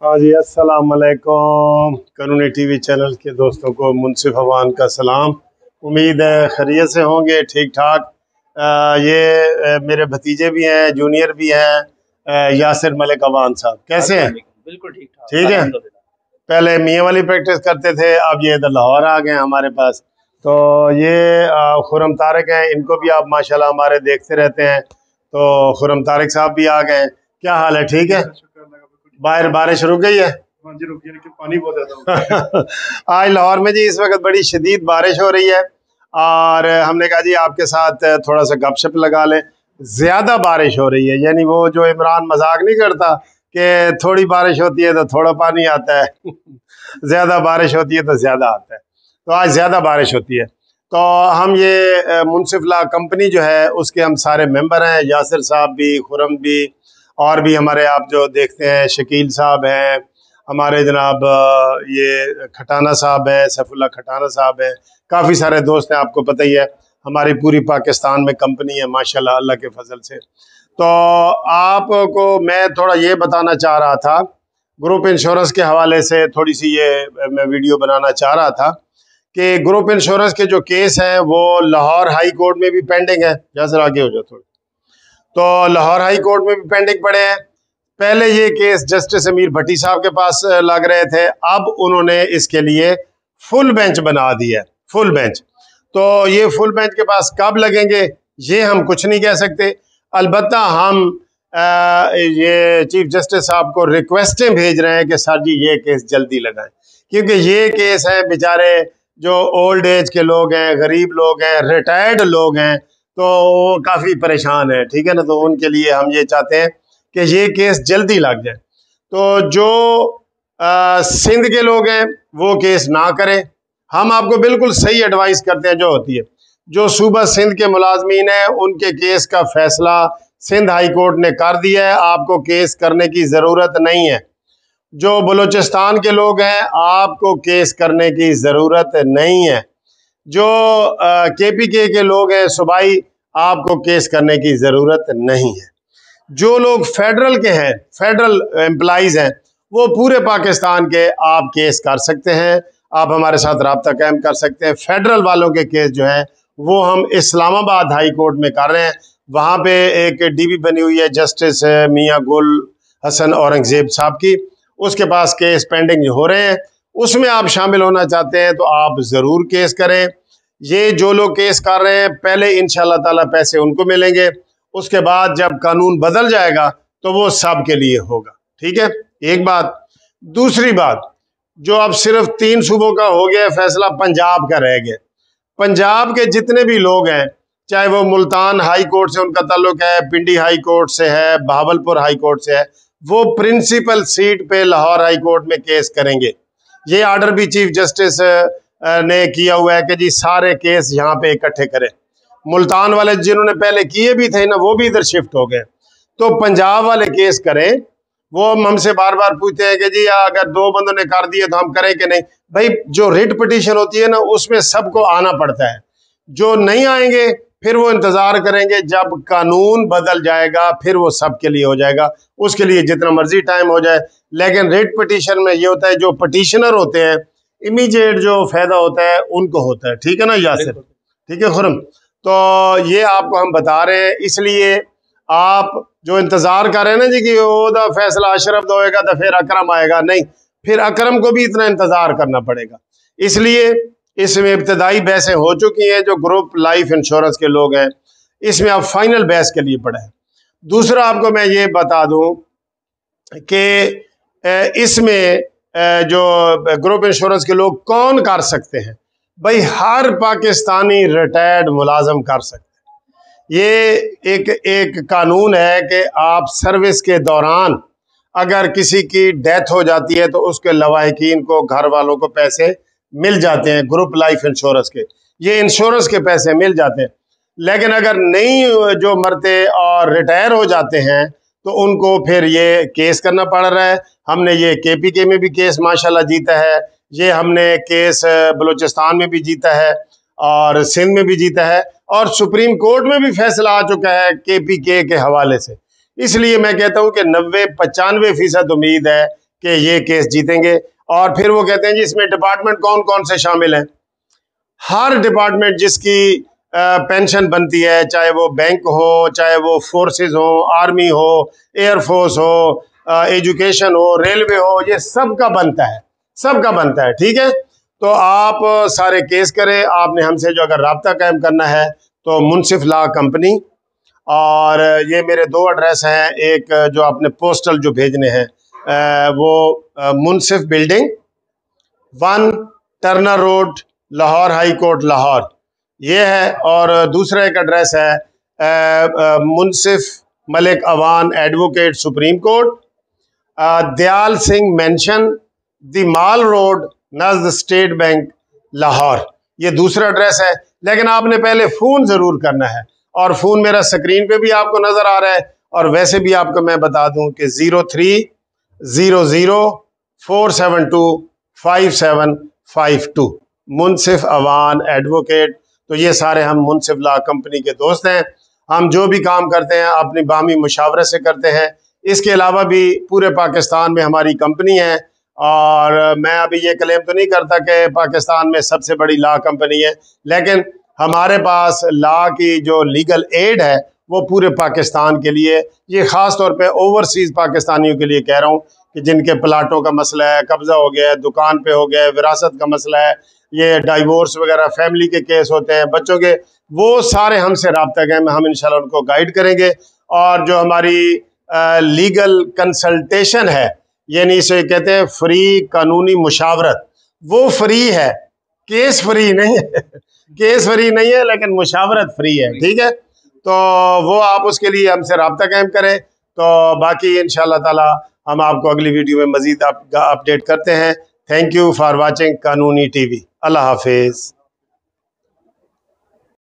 हाँ जी, अस्सलाम वालेकुम। कानूनी टीवी चैनल के दोस्तों को मुनसिफ अवान का सलाम। उम्मीद है खैरियत से होंगे, ठीक ठाक। मेरे भतीजे भी हैं, जूनियर भी हैं। यासिर मलिक अवान साहब कैसे हैं? बिल्कुल ठीक ठाक, ठीक है। पहले मियाँ वाली प्रैक्टिस करते थे, अब ये इधर लाहौर आ गए हमारे पास। तो ये खुरम तारिक हैं, इनको भी आप माशाल्लाह हमारे देखते रहते हैं। तो खुरम तारिक साहब भी आ गए। क्या हाल है? ठीक है। बाहर बारिश रुक गई है? हाँ जी रुक गई, लेकिन पानी बहुत ज्यादा आज लाहौर में जी इस वक्त बड़ी शदीद बारिश हो रही है, और हमने कहा जी आपके साथ थोड़ा सा गपशप लगा लें। ज्यादा बारिश हो रही है, यानी वो जो इमरान मजाक नहीं करता कि थोड़ी बारिश होती है तो थोड़ा पानी आता है ज्यादा बारिश होती है तो ज्यादा आता है। तो आज ज्यादा बारिश होती है। तो हम ये मुनसिफ ला कंपनी जो है उसके हम सारे मेंबर हैं, यासिर साहब भी, खुरम भी, और भी हमारे आप जो देखते हैं शकील साहब हैं, हमारे जनाब ये खटाना साहब है, सैफुल्ला खटाना साहब है, काफ़ी सारे दोस्त हैं, आपको पता ही है। हमारी पूरी पाकिस्तान में कंपनी है माशाल्लाह अल्लाह के फजल से। तो आपको मैं थोड़ा ये बताना चाह रहा था, ग्रुप इंश्योरेंस के हवाले से थोड़ी सी ये मैं वीडियो बनाना चाह रहा था कि ग्रुप इंश्योरेंस के जो केस हैं वो लाहौर हाई कोर्ट में भी पेंडिंग है। जैसे आगे हो जाओ थोड़ी। तो लाहौर हाई कोर्ट में भी पेंडिंग पड़े हैं। पहले ये केस जस्टिस अमीर भट्टी साहब के पास लग रहे थे, अब उन्होंने इसके लिए फुल बेंच बना दिया है, फुल बेंच। तो ये फुल बेंच के पास कब लगेंगे ये हम कुछ नहीं कह सकते। अलबत्ता हम ये चीफ जस्टिस साहब को रिक्वेस्टें भेज रहे हैं कि सर जी ये केस जल्दी लगाएं, क्योंकि ये केस है बेचारे जो ओल्ड एज के लोग हैं, गरीब लोग हैं, रिटायर्ड लोग हैं, तो वो काफ़ी परेशान है, ठीक है ना। तो उनके लिए हम ये चाहते हैं कि ये केस जल्दी लग जाए। तो जो सिंध के लोग हैं वो केस ना करें, हम आपको बिल्कुल सही एडवाइस करते हैं जो होती है। जो सूबा सिंध के मुलाजमीन हैं उनके केस का फैसला सिंध हाई कोर्ट ने कर दिया है, आपको केस करने की ज़रूरत नहीं है। जो बलूचिस्तान के लोग हैं आपको केस करने की ज़रूरत नहीं है। जो KPK के लोग हैं सूबाई, आपको केस करने की ज़रूरत नहीं है। जो लोग फेडरल के हैं, फेडरल एम्प्लॉइज़ हैं, वो पूरे पाकिस्तान के आप केस कर सकते हैं, आप हमारे साथ रब्ता कायम कर सकते हैं। फेडरल वालों के केस जो हैं वो हम इस्लामाबाद हाई कोर्ट में कर रहे हैं। वहाँ पे एक DB बनी हुई है जस्टिस मियाँ गुल हसन औरंगजेब साहब की, उसके पास केस पेंडिंग हो रहे हैं। उसमें आप शामिल होना चाहते हैं तो आप ज़रूर केस करें। ये जो लोग केस कर रहे हैं पहले इंशाल्लाह ताला पैसे उनको मिलेंगे, उसके बाद जब कानून बदल जाएगा तो वो सब के लिए होगा, ठीक है। एक बात। दूसरी बात, जो अब सिर्फ 3 सूबों का हो गया फैसला, पंजाब का रह गया। पंजाब के जितने भी लोग हैं, चाहे वो मुल्तान हाई कोर्ट से उनका ताल्लुक है, पिंडी हाई कोर्ट से है, बहावलपुर हाई कोर्ट से है, वो प्रिंसिपल सीट पे लाहौर हाई कोर्ट में केस करेंगे। ये आर्डर भी चीफ जस्टिस ने किया हुआ है कि जी सारे केस यहाँ पे इकट्ठे करें। मुल्तान वाले जिन्होंने पहले किए भी थे ना, वो भी इधर शिफ्ट हो गए। तो पंजाब वाले केस करें। वो हमसे बार बार पूछते हैं कि जी अगर 2 बंदों ने कर दिए तो हम करें कि नहीं। भाई जो रिट पिटीशन होती है ना उसमें सबको आना पड़ता है, जो नहीं आएंगे फिर वो इंतजार करेंगे, जब कानून बदल जाएगा फिर वो सबके लिए हो जाएगा, उसके लिए जितना मर्जी टाइम हो जाए। लेकिन रिट पिटीशन में ये होता है जो पिटीशनर होते हैं इमीडिएट जो फायदा होता है उनको होता है, ठीक है ना यासिर? ठीक है खुरम। तो ये आपको हम बता रहे हैं, इसलिए आप जो इंतजार कर रहे हैं ना जी कि ओदा फैसला अशरफ होएगा तो फिर अकरम आएगा, नहीं, फिर अकरम को भी इतना इंतजार करना पड़ेगा। इसलिए इसमें इब्तदाई बहसें हो चुकी हैं, जो ग्रुप लाइफ इंश्योरेंस के लोग हैं इसमें आप फाइनल बहस के लिए पड़े हैं। दूसरा आपको मैं ये बता दूं कि इसमें जो ग्रुप इंश्योरेंस के लोग कौन कर सकते हैं, भाई हर पाकिस्तानी रिटायर्ड मुलाजम कर सकते हैं। ये एक कानून है कि आप सर्विस के दौरान अगर किसी की डेथ हो जाती है तो उसके लवाहिकीन को, घर वालों को पैसे मिल जाते हैं ग्रुप लाइफ इंश्योरेंस के, ये इंश्योरेंस के पैसे मिल जाते हैं। लेकिन अगर नहीं जो मरते और रिटायर हो जाते हैं तो उनको फिर ये केस करना पड़ रहा है। हमने ये KPK में भी केस माशाल्लाह जीता है, ये हमने केस बलूचिस्तान में भी जीता है और सिंध में भी जीता है, और सुप्रीम कोर्ट में भी फैसला आ चुका है KPK के हवाले से। इसलिए मैं कहता हूं कि 90-95% उम्मीद है कि ये केस जीतेंगे। और फिर वो कहते हैं जी इसमें डिपार्टमेंट कौन कौन से शामिल हैं। हर डिपार्टमेंट जिसकी पेंशन बनती है, चाहे वो बैंक हो, चाहे वो फोर्सेस हो, आर्मी हो, एयरफोर्स हो, एजुकेशन हो, रेलवे हो, ये सबका बनता है, सबका बनता है। ठीक है, तो आप सारे केस करें। आपने हमसे जो अगर राब्ता कायम करना है तो मुनसिफ लॉ कंपनी, और ये मेरे 2 एड्रेस हैं। एक जो आपने पोस्टल जो भेजने हैं वो Munsif building 1 Turner road, Lahore high court Lahore, ये है। और दूसरा एक एड्रेस है Munsif Malik Awan advocate supreme court, Dayal Singh mansion, the mall road नज़द स्टेट बैंक लाहौर, ये दूसरा एड्रेस है। लेकिन आपने पहले फ़ोन ज़रूर करना है, और फ़ोन मेरा स्क्रीन पे भी आपको नज़र आ रहा है, और वैसे भी आपको मैं बता दूं कि 0300472552 मुनसिफ अवान एडवोकेट। तो ये सारे हम मुनसिफ लॉ कंपनी के दोस्त हैं। हम जो भी काम करते हैं अपनी बामी मुशावरत से करते हैं। इसके अलावा भी पूरे पाकिस्तान में हमारी कंपनी है, और मैं अभी ये क्लेम तो नहीं करता कि पाकिस्तान में सबसे बड़ी लॉ कंपनी है, लेकिन हमारे पास लॉ की जो लीगल एड है वो पूरे पाकिस्तान के लिए, ये ख़ास तौर पे ओवरसीज़ पाकिस्तानियों के लिए कह रहा हूँ कि जिनके प्लाटों का मसला है, कब्ज़ा हो गया है, दुकान पे हो गया है, विरासत का मसला है, ये डाइवोर्स वगैरह फैमिली के केस होते हैं बच्चों के, वो सारे हमसे रब्ता करें, हम इंशाल्लाह उनको गाइड करेंगे। और जो हमारी लीगल कंसल्टेशन है, यानी इसे कहते हैं फ्री कानूनी मुशावरत, वो फ्री है, केस फ्री नहीं है केस फ्री नहीं है, लेकिन मुशावरत फ्री है। ठीक है, तो वो आप उसके लिए हमसे रब्ता कायम करें। तो बाकी इंशाल्लाह ताला हम आपको अगली वीडियो में मज़ीद अपडेट करते हैं। थैंक यू फॉर वाचिंग कानूनी टीवी। अल्लाह हाफिज़।